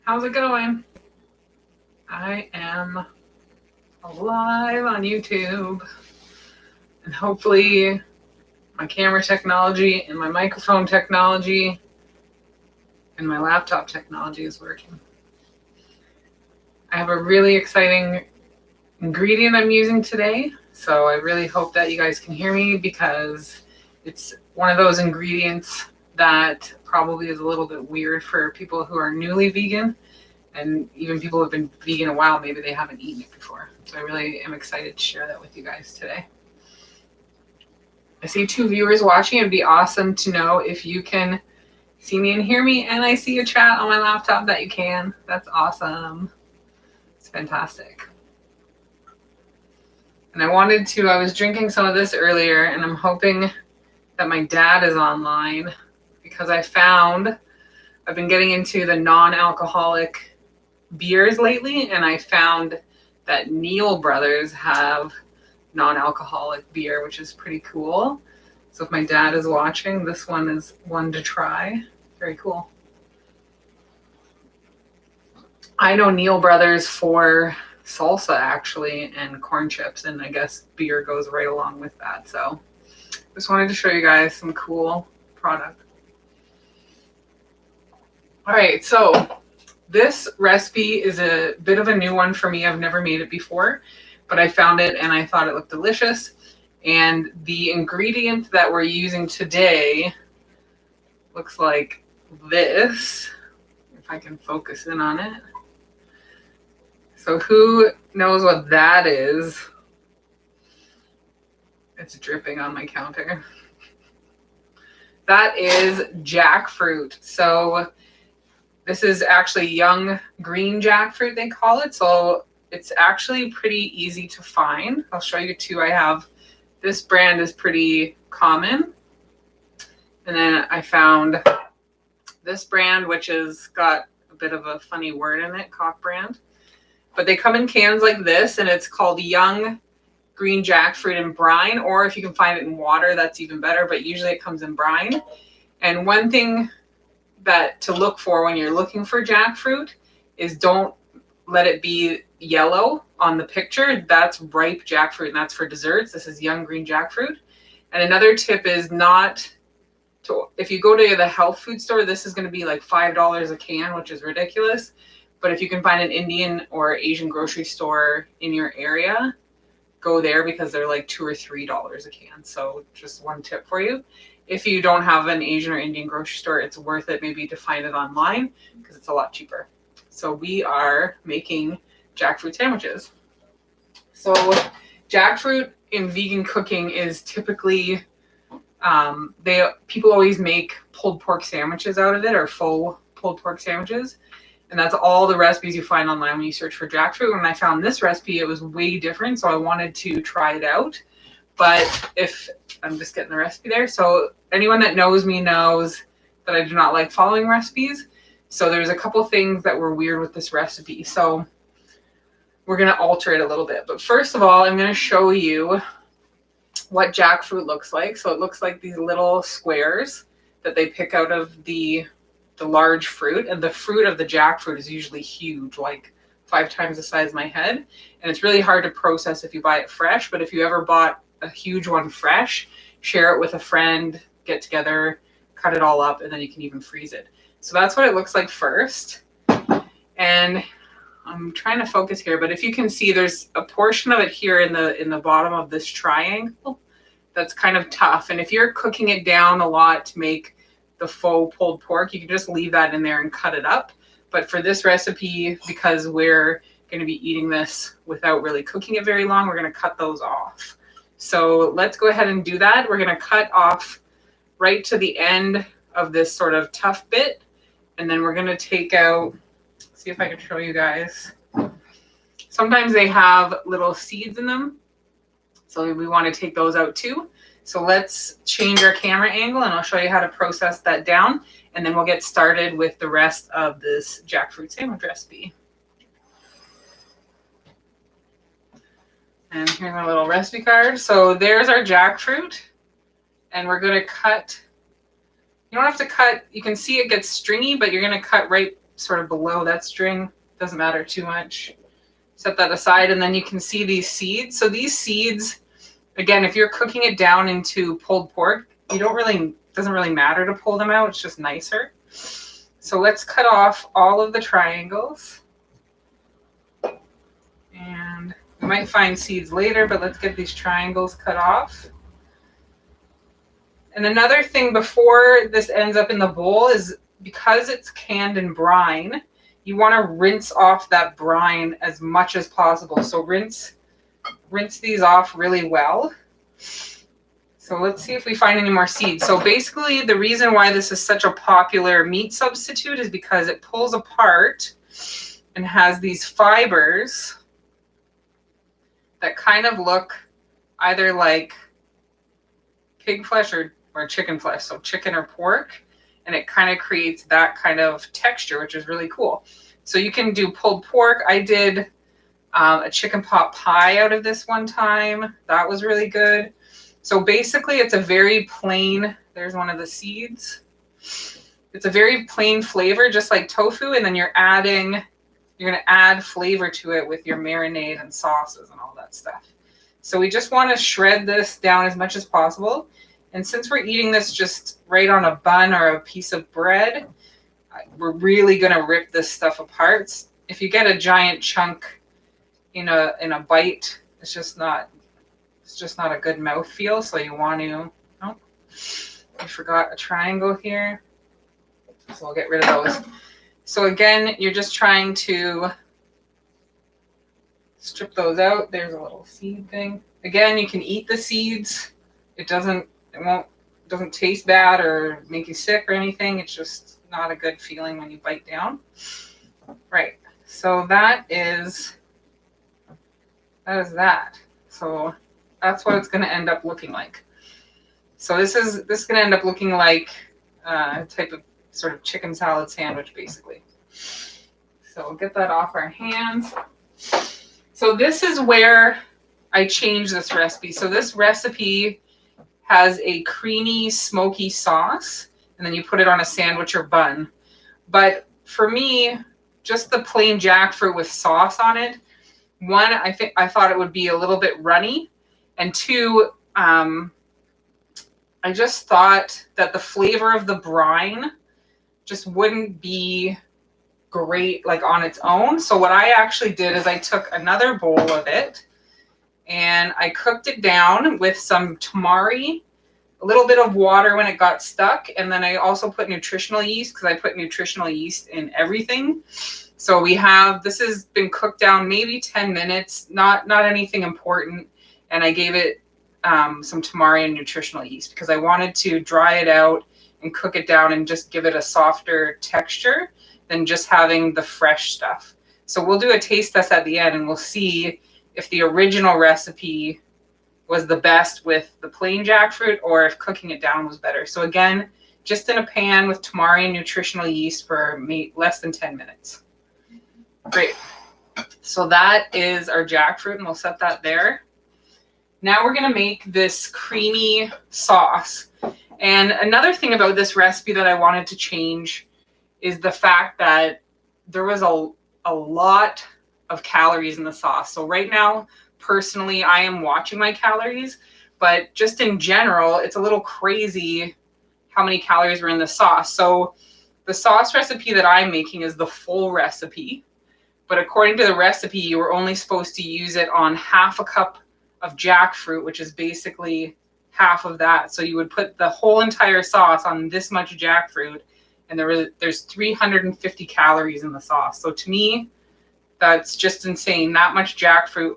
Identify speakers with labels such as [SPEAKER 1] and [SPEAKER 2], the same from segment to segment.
[SPEAKER 1] How's it going? I am live on YouTube, and hopefully my camera technology and my microphone technology and my laptop technology is working. I have a really exciting ingredient I'm using today, so I really hope that you guys can hear me because it's one of those ingredients that probably is a little bit weird for people who are newly vegan. And even people who have been vegan a while, maybe they haven't eaten it before. So I really am excited to share that with you guys today. I see 2 viewers watching. It'd be awesome to know if you can see me and hear me, and I see a chat on my laptop that you can. That's awesome. It's fantastic. And I was drinking some of this earlier, and I'm hoping that my dad is online because I've been getting into the non-alcoholic beers lately, and I found that Neal Brothers have non-alcoholic beer, which is pretty cool. So if my dad is watching, this one is one to try. Very cool. I know Neal Brothers for salsa actually and corn chips, and I guess beer goes right along with that. So just wanted to show you guys some cool product. All right, so this recipe is a bit of a new one for me. I've never made it before, but I found it and I thought it looked delicious. And the ingredient that we're using today looks like this, if I can focus in on it. So who knows what that is? It's dripping on my counter. That is jackfruit. So this is actually young green jackfruit, they call it. So it's actually pretty easy to find. I'll show you two I have. This brand is pretty common. And then I found this brand, which has got a bit of a funny word in it, Cock brand. But they come in cans like this, and it's called young green jackfruit in brine, or if you can find it in water, that's even better, but usually it comes in brine. And one thing that to look for when you're looking for jackfruit is don't let it be yellow on the picture. That's ripe jackfruit, and that's for desserts. This is young green jackfruit. And another tip is not to, if you go to the health food store, this is going to be like $5 a can, which is ridiculous. But if you can find an Indian or Asian grocery store in your area, go there because they're like $2 or $3 a can. So just one tip for you. If you don't have an Asian or Indian grocery store, it's worth it maybe to find it online because it's a lot cheaper. So we are making jackfruit sandwiches. So jackfruit in vegan cooking is typically, people always make pulled pork sandwiches out of it, or faux pulled pork sandwiches. And that's all the recipes you find online when you search for jackfruit. When I found this recipe, it was way different. So I wanted to try it out. But if I'm just getting the recipe there. So anyone that knows me knows that I do not like following recipes. So there's a couple things that were weird with this recipe. So we're going to alter it a little bit. But first of all, I'm going to show you what jackfruit looks like. So it looks like these little squares that they pick out of the large fruit. And the fruit of the jackfruit is usually huge, like 5 times the size of my head. And it's really hard to process if you buy it fresh. But if you ever bought a huge one fresh, share it with a friend, get together, cut it all up, and then you can even freeze it. So that's what it looks like first. And I'm trying to focus here, but if you can see, there's a portion of it here in the bottom of this triangle that's kind of tough. And if you're cooking it down a lot to make the faux pulled pork, you can just leave that in there and cut it up. But for this recipe, because we're going to be eating this without really cooking it very long, we're going to cut those off. So let's go ahead and do that. We're going to cut off right to the end of this sort of tough bit. And then we're going to take out, see if I can show you guys. Sometimes they have little seeds in them. So we want to take those out too. So let's change our camera angle and I'll show you how to process that down. And then we'll get started with the rest of this jackfruit sandwich recipe. And here's my little recipe card. So there's our jackfruit. And we're going to cut, you don't have to cut, you can see it gets stringy, but you're going to cut right sort of below that string. Doesn't matter too much. Set that aside, and then you can see these seeds. So these seeds, again, if you're cooking it down into pulled pork, doesn't really matter to pull them out. It's just nicer. So let's cut off all of the triangles. And we might find seeds later, but let's get these triangles cut off. And another thing before this ends up in the bowl is, because it's canned in brine, you want to rinse off that brine as much as possible. So rinse these off really well. So let's see if we find any more seeds. So basically the reason why this is such a popular meat substitute is because it pulls apart and has these fibers that kind of look either like pig flesh or chicken flesh, so chicken or pork, and it kind of creates that kind of texture, which is really cool. So you can do pulled pork. I did a chicken pot pie out of this one time. That was really good. So basically it's a very plain, there's one of the seeds. It's a very plain flavor, just like tofu, and then you're going to add flavor to it with your marinade and sauces and all that stuff. So we just want to shred this down as much as possible. And since we're eating this just right on a bun or a piece of bread, we're really going to rip this stuff apart. If you get a giant chunk in a bite, it's just not a good mouthfeel. So you want to, oh, I forgot a triangle here. So we'll get rid of those. So again, you're just trying to strip those out. There's a little seed thing. Again, you can eat the seeds. It doesn't taste bad or make you sick or anything. It's just not a good feeling when you bite down. Right. So that is that. So that's what it's going to end up looking like. So this is going to end up looking like a type of sort of chicken salad sandwich, basically. So we'll get that off our hands. So this is where I changed this recipe. So this recipe has a creamy, smoky sauce, and then you put it on a sandwich or bun. But for me, just the plain jackfruit with sauce on it, one, I thought it would be a little bit runny, and two, I just thought that the flavor of the brine just wouldn't be great like on its own. So what I actually did is I took another bowl of it and I cooked it down with some tamari, a little bit of water when it got stuck, and then I also put nutritional yeast, because I put nutritional yeast in everything. So this has been cooked down maybe 10 minutes, not anything important, and I gave it some tamari and nutritional yeast because I wanted to dry it out and cook it down and just give it a softer texture than just having the fresh stuff. So we'll do a taste test at the end and we'll see if the original recipe was the best with the plain jackfruit or if cooking it down was better. So again, just in a pan with tamari and nutritional yeast for less than 10 minutes. Great. So that is our jackfruit, and we'll set that there. Now we're going to make this creamy sauce. And another thing about this recipe that I wanted to change is the fact that there was a lot of calories in the sauce. So right now, personally, I am watching my calories, but just in general, it's a little crazy how many calories were in the sauce. So the sauce recipe that I'm making is the full recipe, but according to the recipe, you were only supposed to use it on half a cup of jackfruit, which is basically half of that. So you would put the whole entire sauce on this much jackfruit, and there's 350 calories in the sauce. So to me, that's just insane. That much jackfruit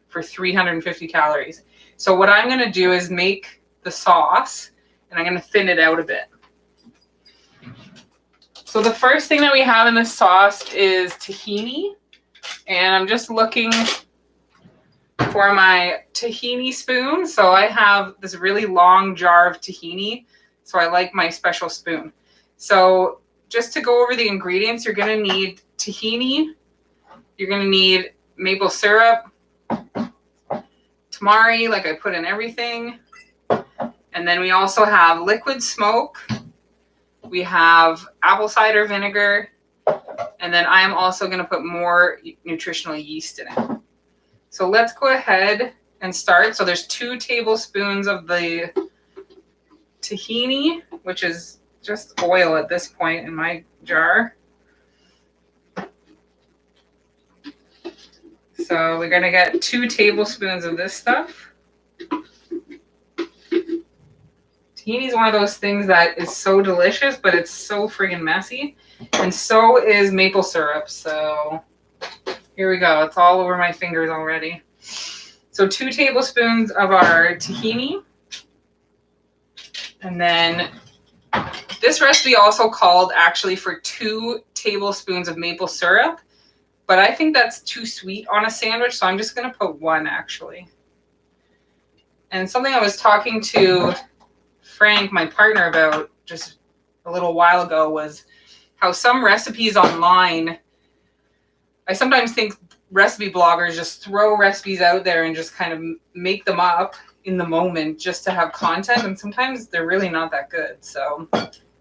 [SPEAKER 1] for 350 calories. So what I'm going to do is make the sauce, and I'm going to thin it out a bit. So the first thing that we have in this sauce is tahini, and I'm just looking for my tahini spoon. So I have this really long jar of tahini, so I like my special spoon. So just to go over the ingredients, you're going to need tahini, you're going to need maple syrup, tamari, like I put in everything, and then we also have liquid smoke, we have apple cider vinegar, And then I'm also going to put more nutritional yeast in it. So let's go ahead and start. So there's 2 tablespoons of the tahini, which is just oil at this point in my jar. So we're going to get 2 tablespoons of this stuff. Tahini is one of those things that is so delicious, but it's so friggin' messy. And so is maple syrup. So here we go. It's all over my fingers already. So 2 tablespoons of our tahini. And then this recipe also called actually for 2 tablespoons of maple syrup. But I think that's too sweet on a sandwich, so I'm just going to put 1 actually. And something I was talking to Frank, my partner, about just a little while ago was how some recipes online, I sometimes think recipe bloggers just throw recipes out there and just kind of make them up in the moment just to have content, and sometimes they're really not that good. So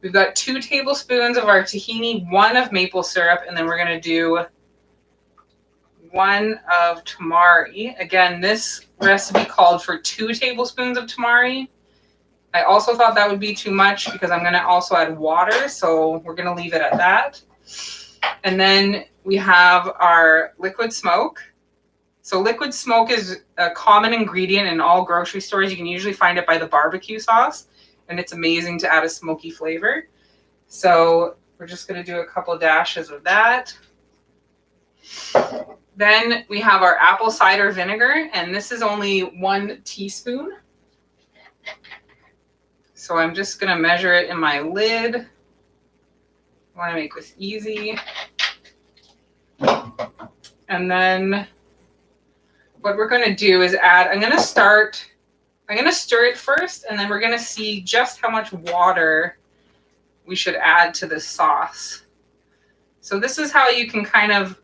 [SPEAKER 1] we've got 2 tablespoons of our tahini, 1 of maple syrup, and then we're going to do 1 of tamari. Again, this recipe called for 2 tablespoons of tamari. I also thought that would be too much because I'm going to also add water, so we're going to leave it at that. And then we have our liquid smoke. So liquid smoke is a common ingredient in all grocery stores. You can usually find it by the barbecue sauce, and it's amazing to add a smoky flavor. So we're just going to do a couple of dashes of that. Then we have our apple cider vinegar, and this is only 1 teaspoon. So I'm just going to measure it in my lid. I want to make this easy. And then what we're going to do is add, I'm going to stir it first, and then we're going to see just how much water we should add to this sauce. So this is how you can kind of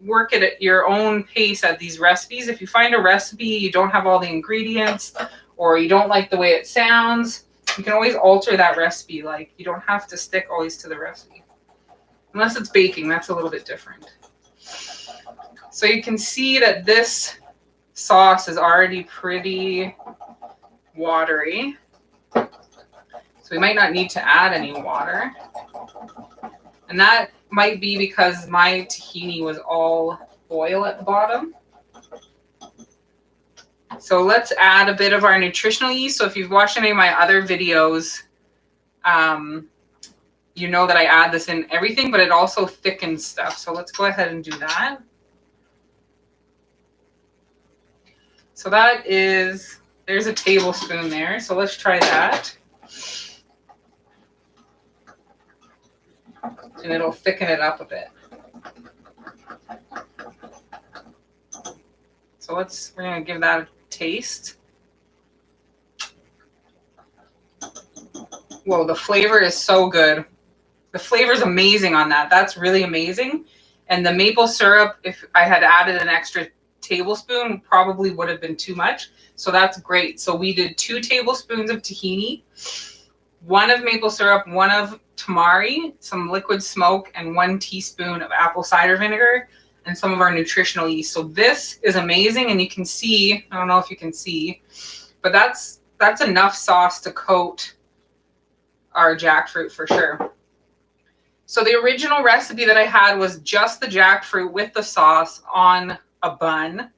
[SPEAKER 1] work it at your own pace at these recipes. If you find a recipe, you don't have all the ingredients, or you don't like the way it sounds, you can always alter that recipe. Like, you don't have to stick always to the recipe. Unless it's baking, that's a little bit different. So you can see that this sauce is already pretty watery. So we might not need to add any water. And that might be because my tahini was all oil at the bottom. So let's add a bit of our nutritional yeast. So if you've watched any of my other videos, you know that I add this in everything, but it also thickens stuff. So let's go ahead and do that. So that is, there's a tablespoon there. So let's try that. And it'll thicken it up a bit. So we're going to give that a taste. Whoa, the flavor is so good. The flavor is amazing on that. That's really amazing. And the maple syrup, if I had added an extra tablespoon, probably would have been too much. So that's great. So we did 2 tablespoons of tahini, 1 of maple syrup, 1 of tamari, some liquid smoke, and 1 teaspoon of apple cider vinegar, and some of our nutritional yeast. So this is amazing, and you can see, I don't know if you can see, but that's enough sauce to coat our jackfruit for sure. So the original recipe that I had was just the jackfruit with the sauce on a bun,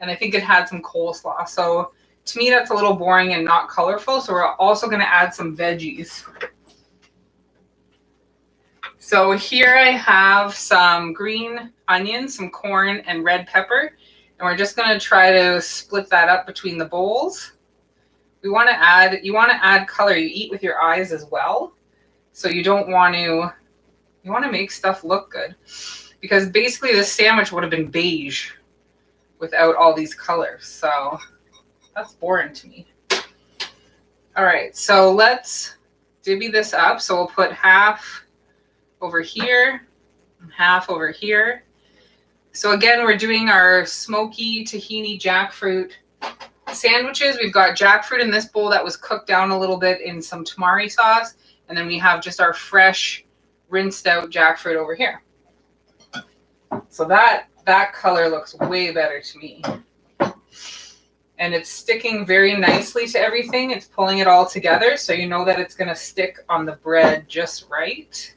[SPEAKER 1] and I think it had some coleslaw. So to me, that's a little boring and not colorful. So we're also going to add some veggies. So here I have some green onions, some corn, and red pepper. And we're just going to try to split that up between the bowls. You want to add color. You eat with your eyes as well. So you want to make stuff look good. Because basically this sandwich would have been beige without all these colors. So that's boring to me. All right, so let's divvy this up. So we'll put half over here and half over here. So again, we're doing our smoky tahini jackfruit sandwiches. We've got jackfruit in this bowl that was cooked down a little bit in some tamari sauce. And then we have just our fresh rinsed out jackfruit over here. So that color looks way better to me. And it's sticking very nicely to everything. It's pulling it all together, so you know that it's going to stick on the bread just right.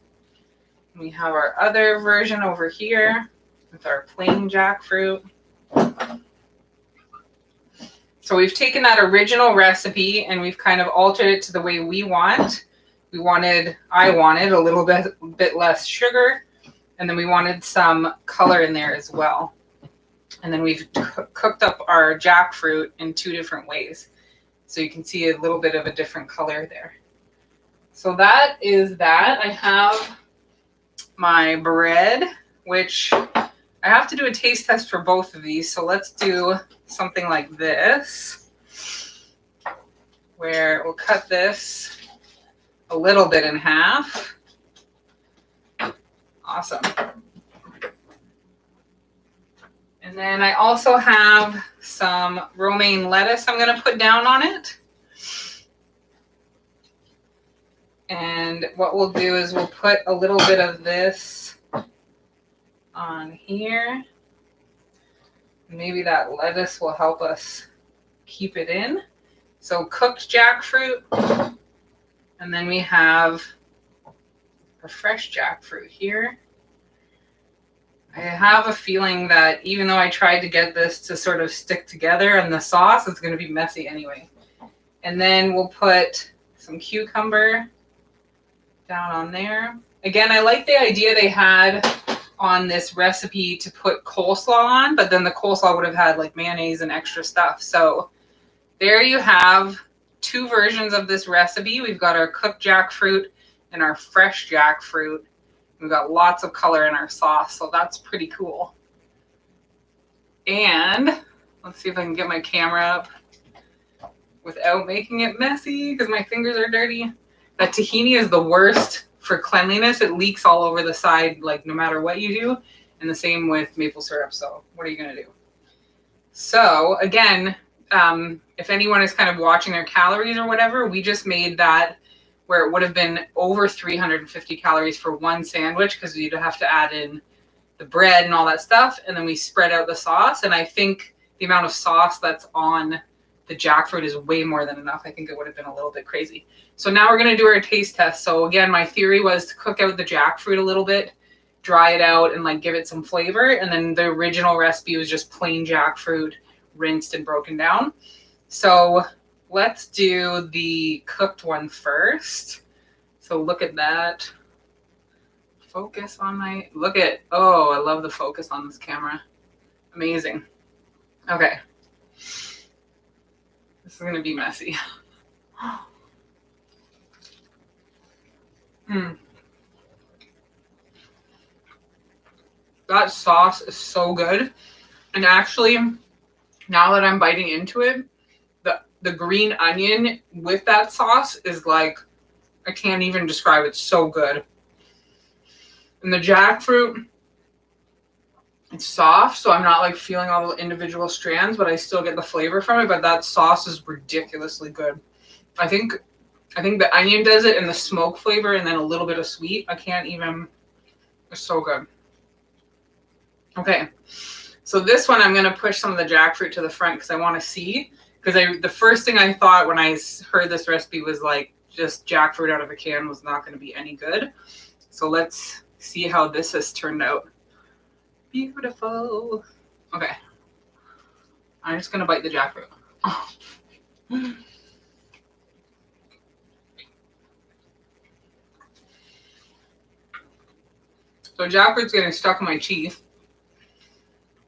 [SPEAKER 1] We have our other version over here with our plain jackfruit. So we've taken that original recipe and we've kind of altered it to the way we want. I wanted a little bit less sugar, and then we wanted some color in there as well. And then we've cooked up our jackfruit in 2 different ways. So you can see a little bit of a different color there. So that is that. I have my bread, which I have to do a taste test for both of these. So let's do something like this, where we'll cut this a little bit in half. Awesome. And then I also have some romaine lettuce I'm going to put down on it. And what we'll do is we'll put a little bit of this on here. Maybe that lettuce will help us keep it in. So cooked jackfruit. And then we have our fresh jackfruit here. I have a feeling that even though I tried to get this to sort of stick together in the sauce, it's going to be messy anyway. And then we'll put some cucumber down on there. Again, I like the idea they had on this recipe to put coleslaw on, but then the coleslaw would have had like mayonnaise and extra stuff. So there you have 2 versions of this recipe. We've got our cooked jackfruit and our fresh jackfruit. We've got lots of color in our sauce, so that's pretty cool. And let's see if I can get my camera up without making it messy because my fingers are dirty. That tahini is the worst for cleanliness. It leaks all over the side, like no matter what you do. And the same with maple syrup. So what are you going to do? So again, if anyone is kind of watching their calories or whatever, we just made that where it would have been over 350 calories for one sandwich because you'd have to add in the bread and all that stuff. And then we spread out the sauce. And I think the amount of sauce that's on the jackfruit is way more than enough. I think it would have been a little bit crazy. So now we're going to do our taste test. So again, my theory was to cook out the jackfruit a little bit, dry it out and like give it some flavor. And then the original recipe was just plain jackfruit, rinsed and broken down. So let's do the cooked one first. So look at that. Focus on my, look at, oh, I love the focus on this camera. Amazing. Okay. This is going to be messy. That sauce is so good. And actually, now that I'm biting into it, the green onion with that sauce is like, I can't even describe it. It's so good. And the jackfruit, it's soft, so I'm not like feeling all the individual strands, but I still get the flavor from it. But that sauce is ridiculously good. I think the onion does it and the smoke flavor and then a little bit of sweet. I can't even, it's so good. Okay, so this one I'm going to push some of the jackfruit to the front because I want to see. Because the first thing I thought when I heard this recipe was like just jackfruit out of a can was not going to be any good. So let's see how this has turned out. Beautiful. Okay. I'm just going to bite the jackfruit. So jackfruit's getting stuck in my teeth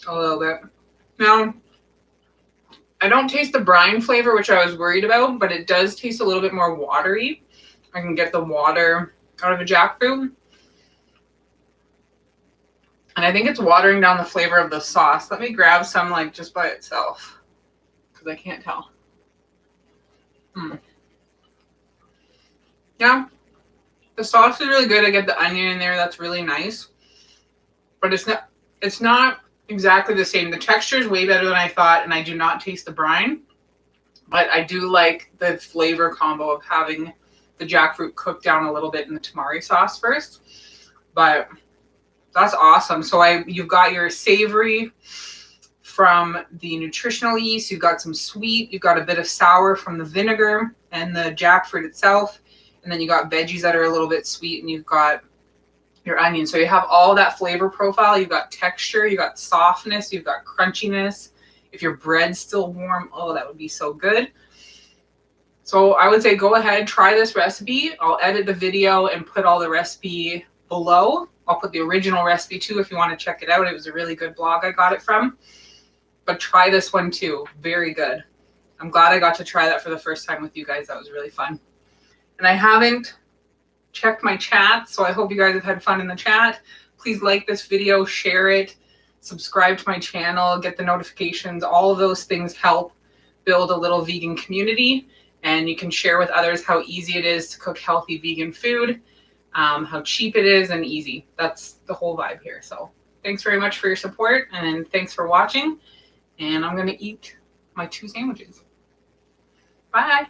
[SPEAKER 1] a little bit. Now, I don't taste the brine flavor, which I was worried about, but it does taste a little bit more watery. I can get the water out of a jackfruit. And I think it's watering down the flavor of the sauce. Let me grab some like just by itself because I can't tell. Yeah, the sauce is really good. I get the onion in there. That's really nice. But it's not exactly the same. The texture is way better than I thought, and I do not taste the brine. But I do like the flavor combo of having the jackfruit cooked down a little bit in the tamari sauce first. But That's awesome. So you've got your savory from the nutritional yeast, you've got some sweet, you've got a bit of sour from the vinegar and the jackfruit itself, and then you got veggies that are a little bit sweet, and you've got your onion. So you have all that flavor profile, you've got texture, you've got softness, you've got crunchiness. If your bread's still warm, oh, that would be so good. So I would say go ahead, try this recipe. I'll edit the video and put all the recipe below. I'll put the original recipe too if you want to check it out. It was a really good blog I got it from. But try this one too. Very good. I'm glad I got to try that for the first time with you guys. That was really fun. And I haven't checked my chat, so I hope you guys have had fun in the chat. Please like this video, share it, subscribe to my channel, get the notifications. All of those things help build a little vegan community. And you can share with others how easy it is to cook healthy vegan food, how cheap it is and easy. That's the whole vibe here. So thanks very much for your support, and thanks for watching. And I'm going to eat my 2 sandwiches. Bye.